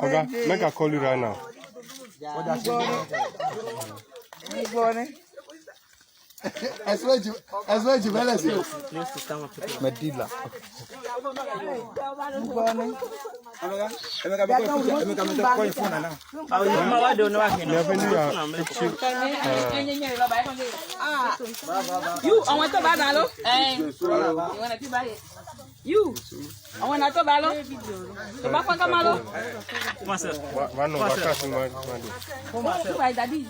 Okay, make a call you right now. As well as you Medila. You, I want to buy Malo. You want to buy it? You, I want to buy Malo. The Bafaka Malo.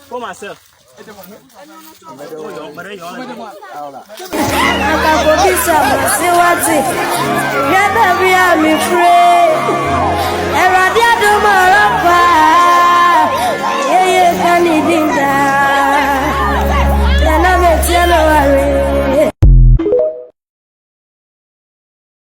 For myself. Akakobisa masiwati. Yada bia mi free.